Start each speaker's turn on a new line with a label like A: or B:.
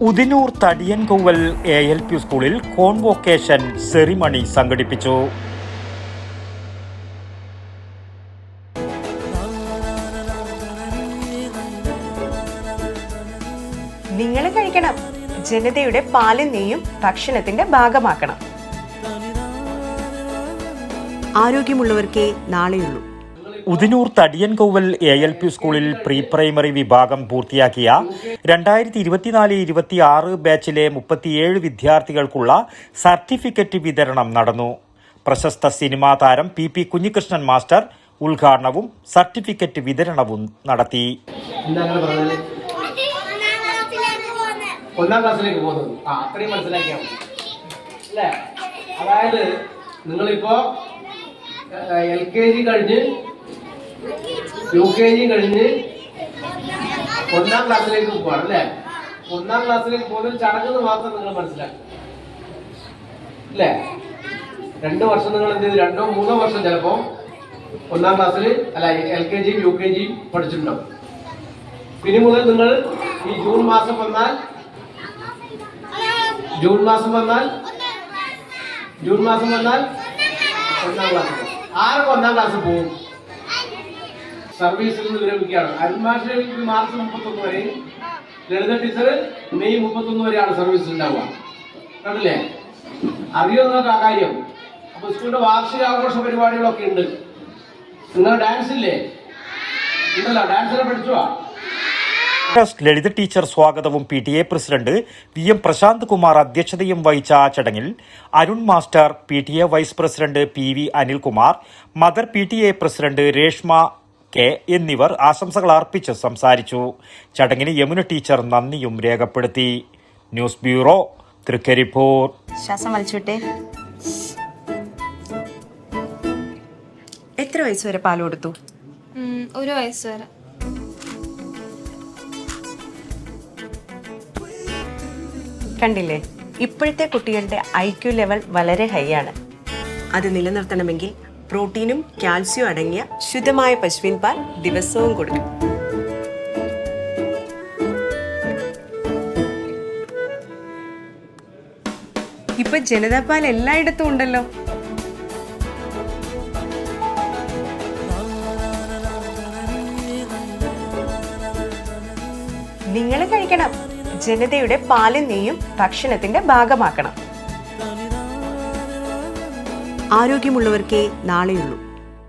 A: Udinur തടിയൻകൊവ്വൽ ALP സ്കൂളിൽ കോൺവോക്കേഷൻ ceremony സംഘടിപ്പിച്ചു.
B: നിങ്ങൾ കഴിക്കണം, ജനതയുടെ പാലും നെയ്യും ഭക്ഷണത്തിന്റെ ഭാഗമാക്കണം. ആരോഗ്യമുള്ളവർക്കേ നാളെയുള്ളൂ.
A: ഉദിനൂർ തടിയൻകൊവ്വൽ ALP സ്കൂളിൽ പ്രീ പ്രൈമറി വിഭാഗം പൂർത്തിയാക്കിയ 2024-26 ബാച്ചിലെ 37 വിദ്യാർത്ഥികൾക്കുള്ള സർട്ടിഫിക്കറ്റ് വിതരണം നടന്നു. പ്രശസ്ത സിനിമാ താരം PP കുഞ്ഞികൃഷ്ണൻ മാസ്റ്റർ ഉദ്ഘാടനവും സർട്ടിഫിക്കറ്റ് വിതരണവും നടത്തി.
C: ഒന്നാം ക്ലാസ്സിലേക്ക് പോകുന്നത് അത്രയും മനസ്സിലാക്കിയാൽ മതി അല്ലേ? അതായത് നിങ്ങളിപ്പോ LKG കഴിഞ്ഞ് UKG കഴിഞ്ഞ് ഒന്നാം ക്ലാസ്സിലേക്ക് പോവാണ് അല്ലേ? ഒന്നാം ക്ലാസ്സിലേക്ക് പോകുന്ന ചടങ്ങ് മാത്രം നിങ്ങൾ മനസ്സിലാക്കും അല്ലേ? 2 വർഷം നിങ്ങൾ എന്ത് ചെയ്ത് 2-3 വർഷം ചിലപ്പോ ഒന്നാം ക്ലാസ്സിൽ അല്ല LKG UKG പഠിച്ചിട്ടുണ്ടാവും. പിന്നെ മുതൽ നിങ്ങൾ ഈ ജൂൺ മാസം വന്നാൽ ഒന്നാം ക്ലാസ്. ആരൊക്കെ ഒന്നാം ക്ലാസ് പോകും? സർവീസിൽ നിന്ന് വിരമിക്കുകയാണ്. അരുൺമാഷ് മാർച്ച് 31 വരെയും ലളിത ടീച്ചർ മെയ് 31 വരെയാണ് സർവീസിൽ ഉണ്ടാവുക. കണ്ടില്ലേ? അറിയോ നിങ്ങൾക്ക് ആ കാര്യം? അപ്പൊ സ്കൂളിന്റെ വാർഷികാഘോഷ പരിപാടികളൊക്കെ ഉണ്ട്. നിങ്ങൾ ഡാൻസ് ഇല്ലേ? ഉണ്ടല്ലോ, ഡാൻസിനെ പഠിച്ചുവാ.
A: ലളിത ടീച്ചർ സ്വാഗതവും PTA president VM Prashanth Kumar അധ്യക്ഷതയും വഹിച്ച ചടങ്ങിൽ Arun master, PTA vice president PV Anilkumar, mother PTA president Reshma K എന്നിവർ ആശംസകൾ അർപ്പിച്ച് സംസാരിച്ചു. ചടങ്ങിന് യമുന ടീച്ചർ നന്ദിയും രേഖപ്പെടുത്തി. News bureau, Trikaripur.
B: ശ്വാസം വലിച്ചുവിട്ടെ. എത്ര വയസ്സ് വരെ പാൽ കൊടുത്തു?
D: 1 വയസ്സ് വരെ.
B: കണ്ടില്ലേ, ഇപ്പോഴത്തെ കുട്ടികളുടെ IQ ലെവൽ വളരെ ഹൈ ആണ്. അത് നിലനിർത്തണമെങ്കിൽ പ്രോട്ടീനും കാൽസ്യവും അടങ്ങിയ ശുദ്ധമായ പശുവിൻ പാൽ ദിവസവും കൊടുക്കും. ഇപ്പൊ ജനതാ പാൽ എല്ലായിടത്തും ഉണ്ടല്ലോ. നിങ്ങൾ കഴിക്കണം, ജനതയുടെ പാലും നെയ്യും ഭക്ഷണത്തിന്റെ ഭാഗമാക്കണം. ആരോഗ്യമുള്ളവർക്കേ നാളെയുള്ളൂ.